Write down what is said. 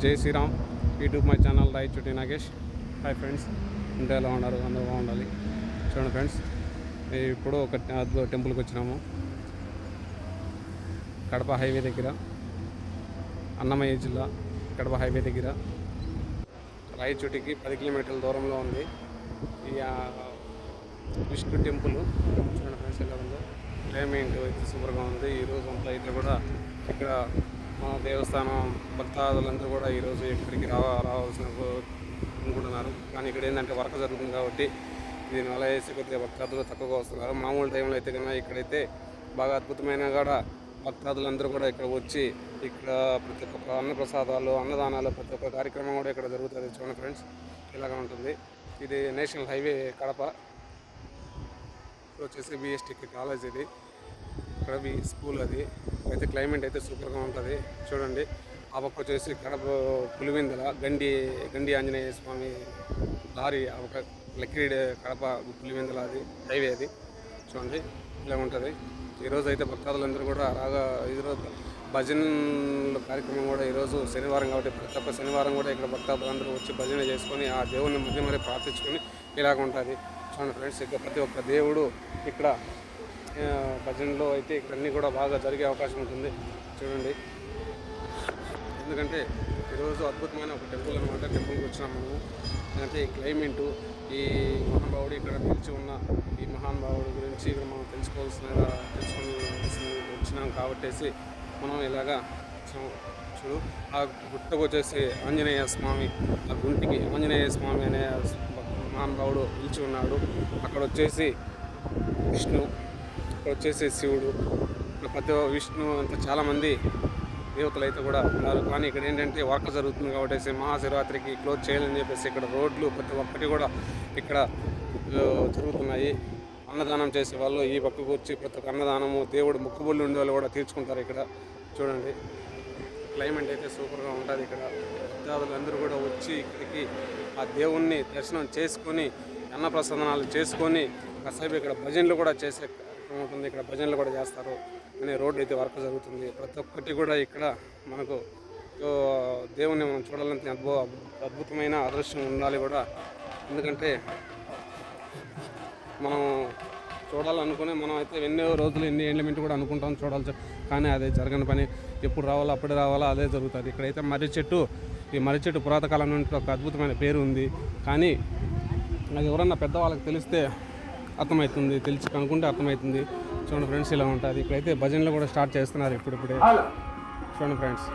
జై Shriram YouTube my channel Rayachoti Nagesh. Hi friends, ఇంట్లో ఎలా ఉన్నారు? అందరూ బాగుండాలి. చూడండి ఫ్రెండ్స్, ఇప్పుడు ఒక టెంపుల్కి వచ్చినాము. కడప హైవే దగ్గర, అన్నమయ్య జిల్లా కడప హైవే దగ్గర రాయచోటికి 10 కిలోమీటర్ల దూరంలో ఉంది ఈ విష్ణు టెంపుల్. చూడండి ఫ్రెండ్స్ ఎలా ఉందో. క్లైమేట్ అయితే సూపర్గా ఉంది. ఈరోజు అంతా అయితే కూడా ఇక్కడ మన దేవస్థానం భక్తాదులందరూ కూడా ఈరోజు ఇక్కడికి రావాల్సిన అనుకుంటున్నారు. కానీ ఇక్కడ ఏంటంటే వర్క్ జరుగుతుంది కాబట్టి దీనివల్ల వేసి కొద్దిగా భక్తాదులు తక్కువగా వస్తున్నారు. మామూలు టైంలో అయితే కన్నా ఇక్కడైతే బాగా అద్భుతమైన కూడా భక్తాదులందరూ కూడా ఇక్కడ వచ్చి ఇక్కడ ప్రతి ఒక్క అన్నప్రసాదాలు, అన్నదానాలు, ప్రతి ఒక్క కార్యక్రమం కూడా ఇక్కడ జరుగుతుంది. చూడండి ఫ్రెండ్స్ ఇలాగా ఉంటుంది. ఇది నేషనల్ హైవే కడప వచ్చేసి బిఎస్టికి కాలేజ్. ఇది ఇక్కడ స్కూల్. అది అయితే క్లైమేట్ అయితే సూపర్గా ఉంటుంది. చూడండి ఆ పక్క వచ్చేసి కడప పులివెందుల గండి ఆంజనేయ స్వామి దారి ఆ పక్క లక్కిడి కడప పులివెందుల అది హైవే. అది చూడండి ఇలా ఉంటుంది. ఈరోజు అయితే భక్తాదులందరూ కూడా రాగా ఈరోజు భజన కార్యక్రమం కూడా ఈరోజు శనివారం కాబట్టి ప్రతి ఒక్క శనివారం కూడా ఇక్కడ భక్తాదులందరూ వచ్చి భజన చేసుకొని ఆ దేవుడిని మరీ ప్రార్థించుకొని ఇలాగ ఉంటుంది. చూడండి ఫ్రెండ్స్, ఇక్కడ ప్రతి ఒక్క దేవుడు ఇక్కడ భజనలో అయితే ఇక్కడ అన్నీ కూడా బాగా జరిగే అవకాశం ఉంటుంది. చూడండి, ఎందుకంటే ఈరోజు అద్భుతమైన ఒక టెంపుల్ అనమాట. టెంపుల్కి వచ్చినాం మనము. ఎందుకంటే ఈ క్లైమేటు, ఈ మహానుభావుడు ఇక్కడ నిలిచి ఉన్న ఈ మహానుభావుడి గురించి ఇక్కడ మనం తెలుసుకొని వచ్చినాం కాబట్టేసి మనం ఇలాగా చూడు. ఆ గుట్టకు వచ్చేసి ఆంజనేయ స్వామి, ఆ గుంటికి ఆంజనేయ స్వామి అనే మహానుభావుడు నిలిచి ఉన్నాడు. అక్కడ వచ్చేసి విష్ణు, ఇక్కడ వచ్చేసి శివుడు, ప్రతి విష్ణు అంతా చాలామంది దేవతలు అయితే కూడా ఉన్నారు. కానీ ఇక్కడ ఏంటంటే వర్క్ జరుగుతుంది కాబట్టి మహాశివరాత్రికి క్లోజ్ చేయాలని చెప్పేసి ఇక్కడ రోడ్లు ప్రతి ఒక్కటి కూడా ఇక్కడ జరుగుతున్నాయి. అన్నదానం చేసే వాళ్ళు ఈ పక్కకు వచ్చి ప్రతి ఒక్క అన్నదానము, దేవుడు మొక్కుబళ్ళు ఉండే వాళ్ళు కూడా తీర్చుకుంటారు ఇక్కడ. చూడండి క్లైమేట్ అయితే సూపర్గా ఉంటుంది. ఇక్కడ భక్తాదులు అందరూ కూడా వచ్చి ఇక్కడికి ఆ దేవుణ్ణి దర్శనం చేసుకొని అన్నప్రసాదనాలు చేసుకొని కాసేపు ఇక్కడ భజనలు కూడా చేసే కార్యక్రమం ఉంటుంది. ఇక్కడ భజనలు కూడా చేస్తారు. అనే రోడ్డు అయితే వర్క్ జరుగుతుంది. ప్రతి ఒక్కటి కూడా ఇక్కడ మనకు దేవుణ్ణి మనం చూడాలంటే అద్భుతమైన అదృష్టం ఉండాలి కూడా. ఎందుకంటే మనం చూడాలనుకుని మనం అయితే ఎన్నో రోజులు ఎన్ని ఏండ్లమెంట్ కూడా అనుకుంటాం చూడాలి. కానీ అదే జరగని పని. ఎప్పుడు రావాలో అప్పుడే రావాలో అదే జరుగుతుంది. ఇక్కడైతే మర్రి చెట్టు, ఈ మర్రి చెట్టు పురాతకాలం నుండి ఒక అద్భుతమైన పేరు ఉంది. కానీ అది ఎవరన్నా పెద్దవాళ్ళకి తెలిస్తే అర్థమవుతుంది, తెలిసి కనుక్కుంటే అర్థమవుతుంది. చూడండి ఫ్రెండ్స్ ఇలా ఉంటుంది. ఇక్కడైతే భజనలు కూడా స్టార్ట్ చేస్తున్నారు ఇప్పుడిప్పుడే. చూడండి ఫ్రెండ్స్.